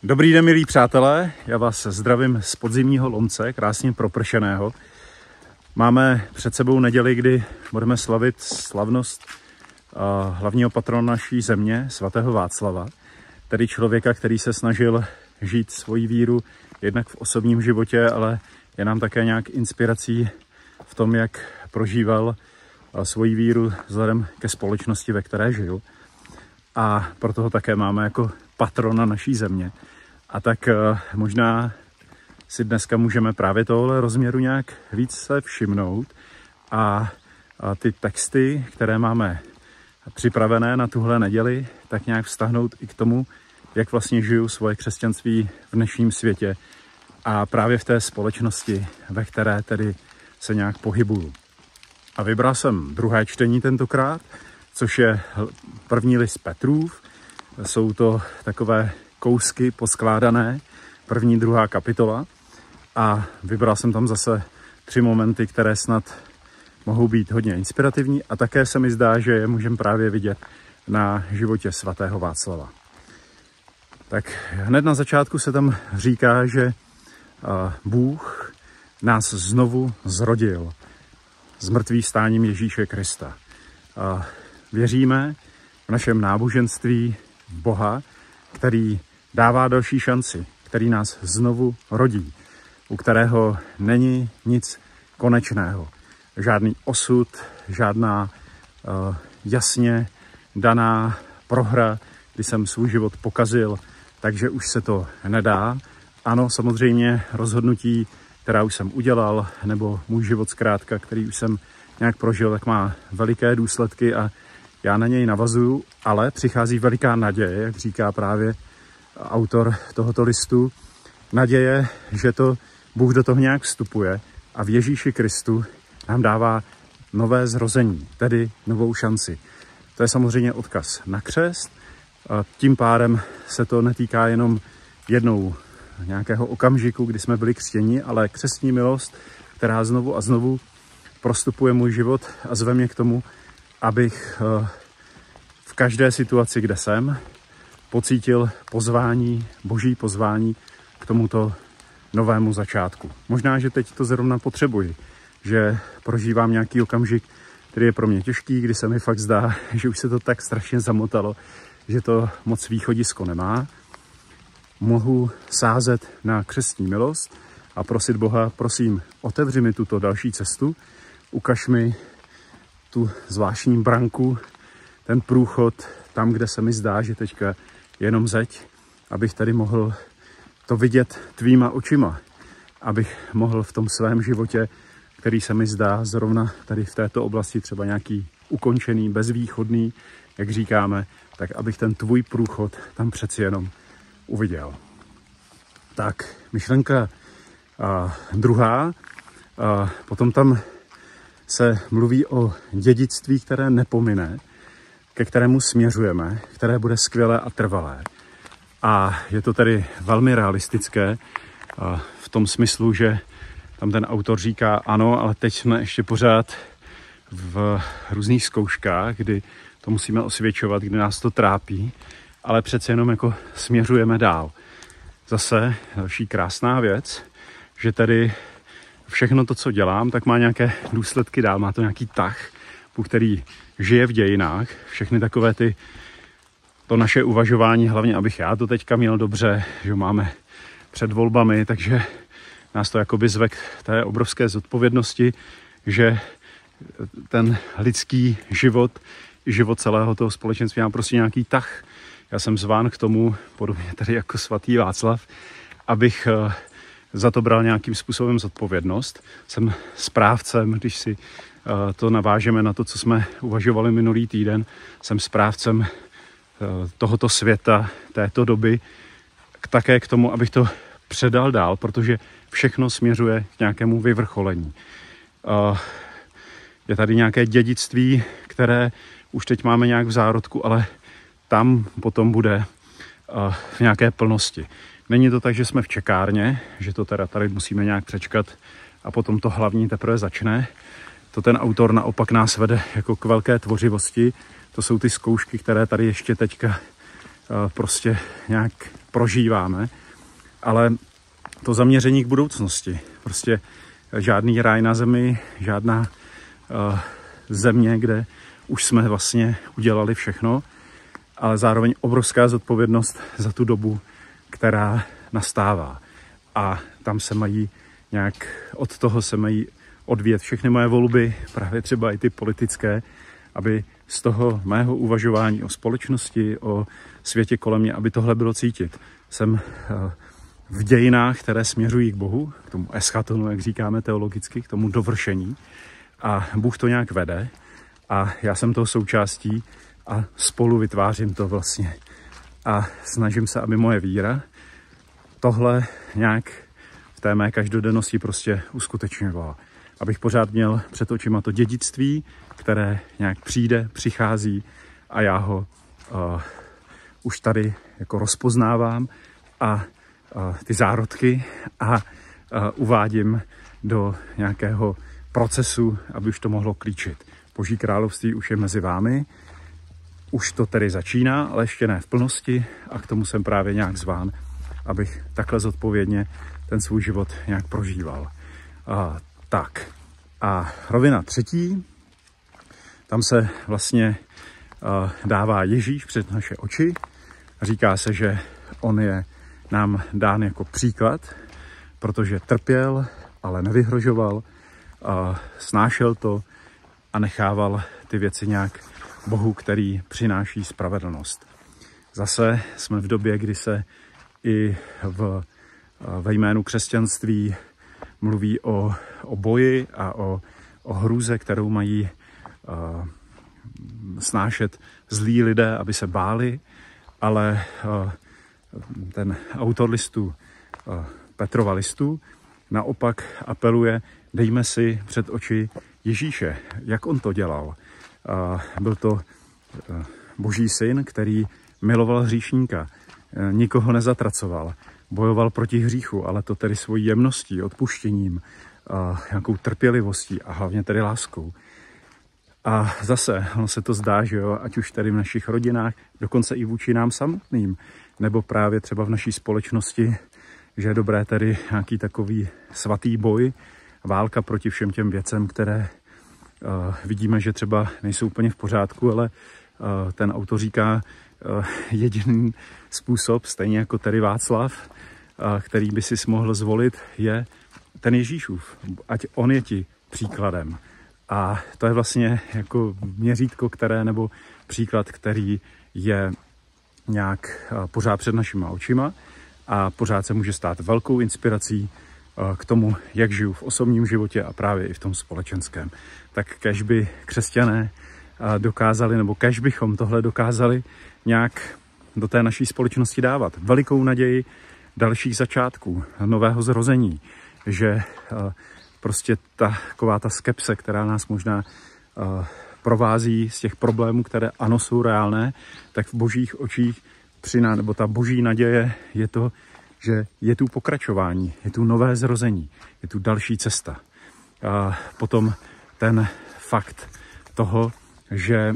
Dobrý den, milí přátelé, já vás zdravím z podzimního Lomce, krásně propršeného. Máme před sebou neděli, kdy budeme slavit slavnost hlavního patrona naší země, svatého Václava, tedy člověka, který se snažil žít svoji víru jednak v osobním životě, ale je nám také nějak inspirací v tom, jak prožíval svoji víru vzhledem ke společnosti, ve které žil. A proto ho také máme jako patrona naší země. A tak možná si dneska můžeme právě tohle rozměru nějak více všimnout a ty texty, které máme připravené na tuhle neděli, tak nějak vztahnout i k tomu, jak vlastně žiju svoje křesťanství v dnešním světě a právě v té společnosti, ve které tedy se nějak pohybuju. A vybral jsem druhé čtení tentokrát, což je první list Petrův. Jsou to takové kousky poskládané, první, druhá kapitola. A vybral jsem tam zase 3 momenty, které snad mohou být hodně inspirativní a také se mi zdá, že je můžeme právě vidět na životě svatého Václava. Tak hned na začátku se tam říká, že Bůh nás znovu zrodil s mrtvým stáním Ježíše Krista. Věříme v našem náboženství v Boha, který dává další šanci, který nás znovu rodí, u kterého není nic konečného. Žádný osud, žádná jasně daná prohra, kdy jsem svůj život pokazil, takže už se to nedá. Ano, samozřejmě rozhodnutí, která už jsem udělal, nebo můj život zkrátka, který už jsem nějak prožil, tak má veliké důsledky a já na něj navazuju, ale přichází veliká naděje, jak říká právě autor tohoto listu. Naděje, že to Bůh do toho nějak vstupuje a v Ježíši Kristu nám dává nové zrození, tedy novou šanci. To je samozřejmě odkaz na křest. A tím pádem se to netýká jenom jednou nějakého okamžiku, kdy jsme byli křtěni, ale křestní milost, která znovu a znovu prostupuje můj život a zve mě k tomu, abych v každé situaci, kde jsem, pocítil pozvání, boží pozvání k tomuto novému začátku. Možná, že teď to zrovna potřebuji, že prožívám nějaký okamžik, který je pro mě těžký, kdy se mi fakt zdá, že už se to tak strašně zamotalo, že to moc východisko nemá. Mohu sázet na křestní milost a prosit Boha, prosím, otevři mi tuto další cestu, ukaž mi tu zvláštní branku, ten průchod tam, kde se mi zdá, že teďka je jenom zeď, abych tady mohl to vidět tvýma očima, abych mohl v tom svém životě, který se mi zdá zrovna tady v této oblasti třeba nějaký ukončený, bezvýchodný, jak říkáme, tak abych ten tvůj průchod tam přeci jenom uviděl. Tak, myšlenka druhá, potom tam se mluví o dědictví, které nepomine, ke kterému směřujeme, které bude skvělé a trvalé. A je to tedy velmi realistické v tom smyslu, že tam ten autor říká, ano, ale teď jsme ještě pořád v různých zkouškách, kdy to musíme osvědčovat, kdy nás to trápí, ale přece jenom jako směřujeme dál. Zase další krásná věc, že tady všechno to, co dělám, tak má nějaké důsledky dál, má to nějaký tah, který žije v dějinách, všechny takové to naše uvažování, hlavně abych já to teďka měl dobře, že máme před volbami, takže nás to jakoby zve k té obrovské zodpovědnosti, že ten lidský život, život celého toho společenství má prostě nějaký tah. Já jsem zván k tomu, podobně tady jako svatý Václav, abych za to bral nějakým způsobem zodpovědnost. Jsem správcem, když si to navážeme na to, co jsme uvažovali minulý týden, jsem správcem tohoto světa, této doby, také k tomu, abych to předal dál, protože všechno směřuje k nějakému vyvrcholení. Je tady nějaké dědictví, které už teď máme nějak v zárodku, ale tam potom bude v nějaké plnosti. Není to tak, že jsme v čekárně, že to teda tady musíme nějak přečkat a potom to hlavní teprve začne. To ten autor naopak nás vede jako k velké tvořivosti. To jsou ty zkoušky, které tady ještě teďka prostě nějak prožíváme, ale to zaměření k budoucnosti. Prostě žádný ráj na zemi, žádná země, kde už jsme vlastně udělali všechno, ale zároveň obrovská zodpovědnost za tu dobu, která nastává. A tam se mají nějak, od toho se mají odvíjet všechny moje volby, právě třeba i ty politické, aby z toho mého uvažování o společnosti, o světě kolem mě, aby tohle bylo cítit. Jsem v dějinách, které směřují k Bohu, k tomu eschatonu, jak říkáme teologicky, k tomu dovršení. A Bůh to nějak vede a já jsem toho součástí a spolu vytvářím to vlastně. A snažím se, aby moje víra tohle nějak v té mé každodennosti prostě uskutečňovala. Abych pořád měl před očima to dědictví, které nějak přijde, přichází a já ho už tady jako rozpoznávám a ty zárodky a uvádím do nějakého procesu, aby už to mohlo klíčit. Boží království už je mezi vámi, už to tedy začíná, ale ještě ne v plnosti a k tomu jsem právě nějak zván, abych takhle zodpovědně ten svůj život nějak prožíval. Tak a rovina třetí, tam se vlastně dává Ježíš před naše oči. Říká se, že on je nám dán jako příklad, protože trpěl, ale nevyhrožoval, snášel to a nechával ty věci nějak Bohu, který přináší spravedlnost. Zase jsme v době, kdy se i ve jménu křesťanství mluví o boji a o hrůze, kterou mají snášet zlí lidé, aby se báli, ale ten autor listu, Petrova listu, naopak apeluje, dejme si před oči Ježíše, jak on to dělal. Byl to Boží syn, který miloval hříšníka, nikoho nezatracoval, bojoval proti hříchu, ale to tedy svojí jemností, odpuštěním, nějakou trpělivostí a hlavně tedy láskou. A zase, ono se to zdá, že jo, ať už tady v našich rodinách, dokonce i vůči nám samotným, nebo právě třeba v naší společnosti, že je dobré tedy nějaký takový svatý boj, válka proti všem těm věcem, které vidíme, že třeba nejsou úplně v pořádku, ale ten autor říká, jediný způsob, stejně jako tady Václav, který by si mohl zvolit, je ten Ježíšův. Ať on je ti příkladem. A to je vlastně jako měřítko, které, nebo příklad, který je nějak pořád před našima očima a pořád se může stát velkou inspirací k tomu, jak žiju v osobním životě a právě i v tom společenském. Tak kéž by křesťané dokázali, nebo kéž bychom tohle dokázali nějak do té naší společnosti dávat. Velikou naději dalších začátků, nového zrození, že prostě taková ta skepse, která nás možná provází z těch problémů, které ano jsou reálné, tak v božích očích nebo ta boží naděje je to, že je tu pokračování, je tu nové zrození, je tu další cesta. A potom ten fakt toho, že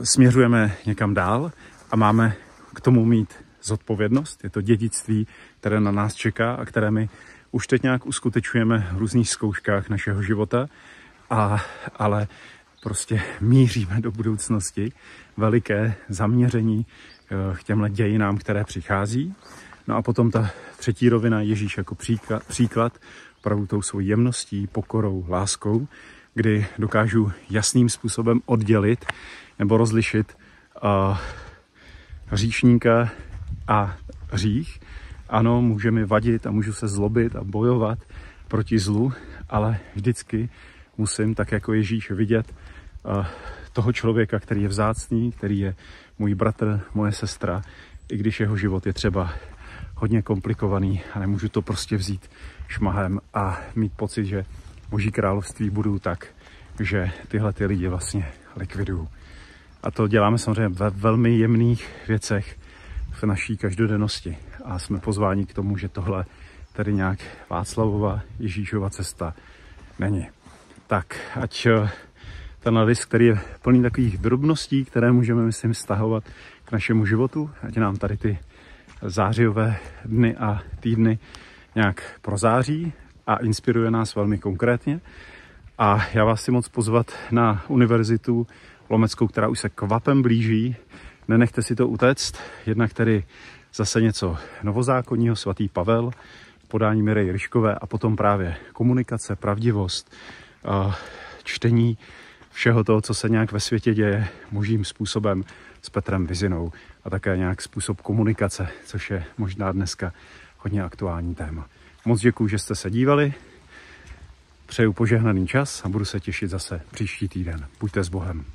směřujeme někam dál a máme k tomu mít zodpovědnost. Je to dědictví, které na nás čeká a které my už teď nějak uskutečňujeme v různých zkouškách našeho života, ale prostě míříme do budoucnosti, veliké zaměření k těmhle dějinám, které přichází. No a potom ta třetí rovina, Ježíš jako příklad opravdu tou svou jemností, pokorou, láskou, kdy dokážu jasným způsobem oddělit nebo rozlišit hříšníka a hřích. Ano, může mi vadit a můžu se zlobit a bojovat proti zlu, ale vždycky musím, tak jako Ježíš, vidět toho člověka, který je vzácný, který je můj bratr, moje sestra, i když jeho život je třeba hodně komplikovaný a nemůžu to prostě vzít šmahem a mít pocit, že Boží království budu tak, že tyhle ty lidi vlastně likviduju. A to děláme samozřejmě ve velmi jemných věcech v naší každodennosti. A jsme pozváni k tomu, že tohle tady nějak Václavova, Ježíšova cesta není. Tak, ať ten list, který je plný takových drobností, které můžeme, myslím, stahovat k našemu životu, ať nám tady ty zářijové dny a týdny nějak prozáří a inspiruje nás velmi konkrétně. A já vás chci moc pozvat na Univerzitu Lomeckou, která už se kvapem blíží. Nenechte si to utéct. Jednak tedy zase něco novozákonního, svatý Pavel, podání Mireji Ryškové a potom právě komunikace, pravdivost, čtení všeho toho, co se nějak ve světě děje možným způsobem s Petrem Vizinou a také nějak způsob komunikace, což je možná dneska hodně aktuální téma. Moc děkuju, že jste se dívali. Přeju požehnaný čas a budu se těšit zase příští týden. Buďte s Bohem.